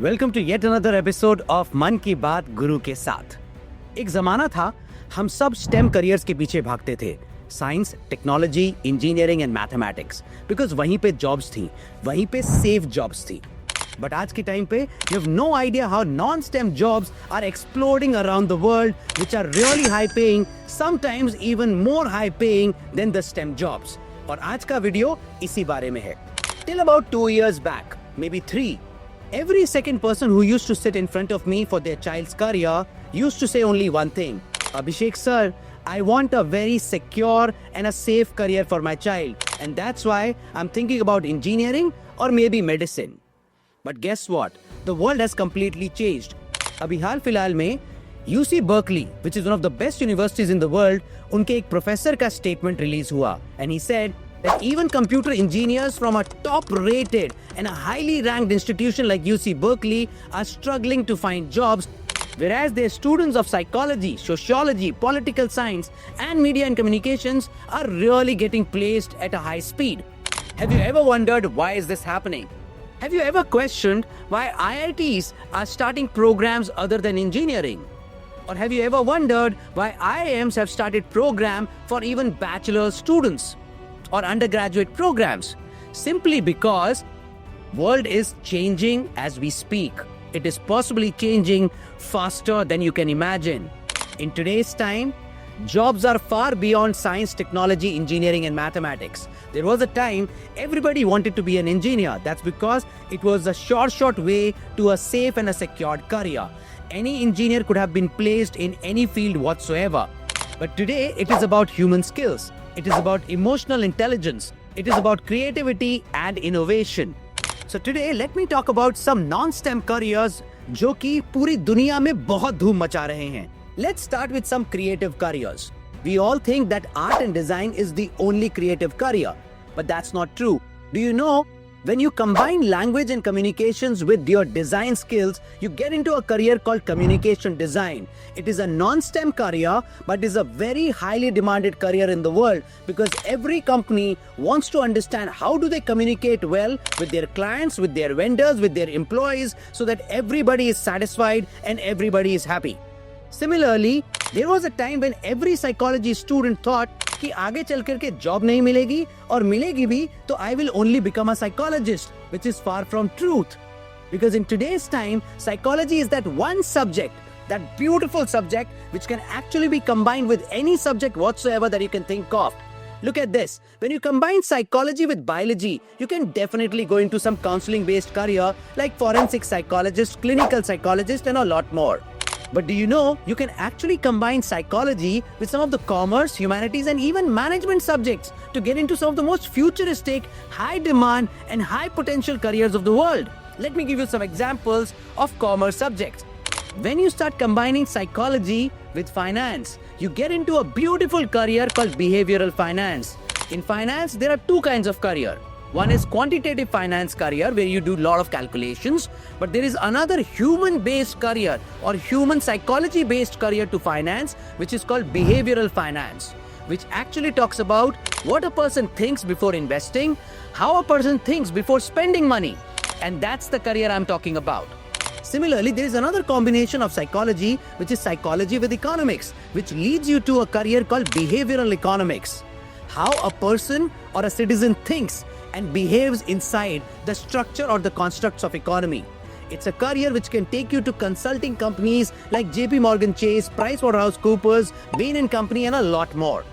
Welcome to yet another episode of Mann Ki बात गुरु के साथ। एक जमाना था हम सब स्टेम करियर्स के पीछे भागते थे, science, technology, engineering and mathematics, because वहीं पे जॉब्स थी, वहीं पे सेफ जॉब्स थी। बट आज के टाइम पे you have no idea how non STEM jobs are exploding around the world, which are really high paying, sometimes even more high paying than the STEM jobs. और आज का video इसी बारे में है। Till about 2 years back, maybe 3, every second person who used to sit in front of me for their child's career used to say only one thing: Abhishek sir, I want a very secure and a safe career for my child, and that's why I'm thinking about engineering or maybe medicine. But guess what? The world has completely changed. अभी हाल फिलहाल में UC Berkeley, which is one of the best universities in the world, उनके एक professor का statement release हुआ, and he said that even computer engineers from a top-rated and a highly ranked institution like UC Berkeley are struggling to find jobs, whereas their students of psychology, sociology, political science, and media and communications are really getting placed at a high speed. Have you ever wondered why is this happening? Have you ever questioned why IITs are starting programs other than engineering? Or have you ever wondered why IIMs have started programs for even bachelor students or undergraduate programs? Simply because world is changing as we speak. It is possibly changing faster than you can imagine. In today's time, jobs are far beyond science, technology, engineering and mathematics. There was a time everybody wanted to be an engineer. That's because it was a short way to a safe and a secured career. Any engineer could have been placed in any field whatsoever. But today it is about human skills. It is about emotional intelligence. It is about creativity and innovation. So today let me talk about some non-STEM careers जो कि पूरी दुनिया में बहुत धूम मचा रहे हैं. Let's start with some creative careers. We all think that art and design is the only creative career, but that's not true. Do you know, when you combine language and communications with your design skills, you get into a career called communication design. It is a non-STEM career, but is a very highly demanded career in the world because every company wants to understand how do they communicate well with their clients, with their vendors, with their employees, so that everybody is satisfied and everybody is happy. Similarly, there was a time when every psychology student thought कि आगे चल करके job नहीं मिलेगी और मिलेगी भी तो I will only become a psychologist, which is far from truth. Because in today's time, psychology is that one subject, that beautiful subject which can actually be combined with any subject whatsoever that you can think of. Look at this. When you combine psychology with biology, you can definitely go into some counseling-based career like forensic psychologist, clinical psychologist, and a lot more. But do you know, you can actually combine psychology with some of the commerce, humanities, and even management subjects to get into some of the most futuristic, high demand, and high potential careers of the world. Let me give you some examples of commerce subjects. When you start combining psychology with finance, you get into a beautiful career called behavioral finance. In finance, there are 2 kinds of career. One is quantitative finance career where you do a lot of calculations, but there is another human-based career or human psychology-based career to finance, which is called behavioral finance, which actually talks about what a person thinks before investing, how a person thinks before spending money, and that's the career I'm talking about. Similarly, there is another combination of psychology, which is psychology with economics, which leads you to a career called behavioral economics. How a person or a citizen thinks and behaves inside the structure or the constructs of economy. It's a career which can take you to consulting companies like JP Morgan Chase, PricewaterhouseCoopers, Bain & Company, and a lot more.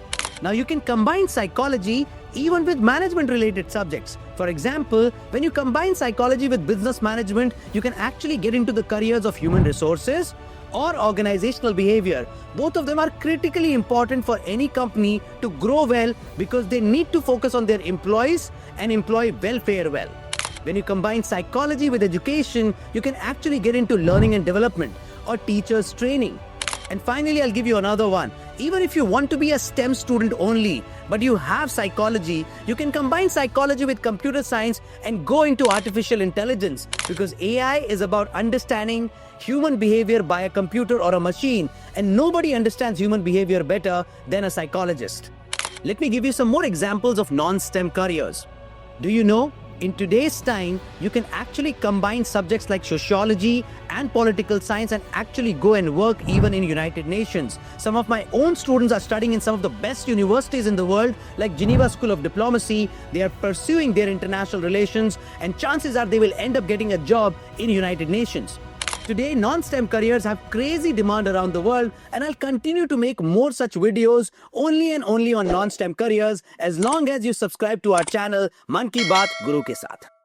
Now you can combine psychology even with management related subjects. For example, when you combine psychology with business management, you can actually get into the careers of human resources or organizational behavior. Both of them are critically important for any company to grow well because they need to focus on their employees and employee welfare well. When you combine psychology with education, you can actually get into learning and development or teachers training. And finally, I'll give you another one. Even if you want to be a STEM student only, but you have psychology, you can combine psychology with computer science and go into artificial intelligence because AI is about understanding human behavior by a computer or a machine, and nobody understands human behavior better than a psychologist. Let me give you some more examples of non-STEM careers. Do you know In today's time, you can actually combine subjects like sociology and political science and actually go and work even in United Nations. Some of my own students are studying in some of the best universities in the world, like Geneva School of Diplomacy. They are pursuing their international relations, and chances are they will end up getting a job in United Nations. Today, non-STEM careers have crazy demand around the world, and I'll continue to make more such videos only and only on non-STEM careers as long as you subscribe to our channel Mann Ki Baat Guru Ke Saath.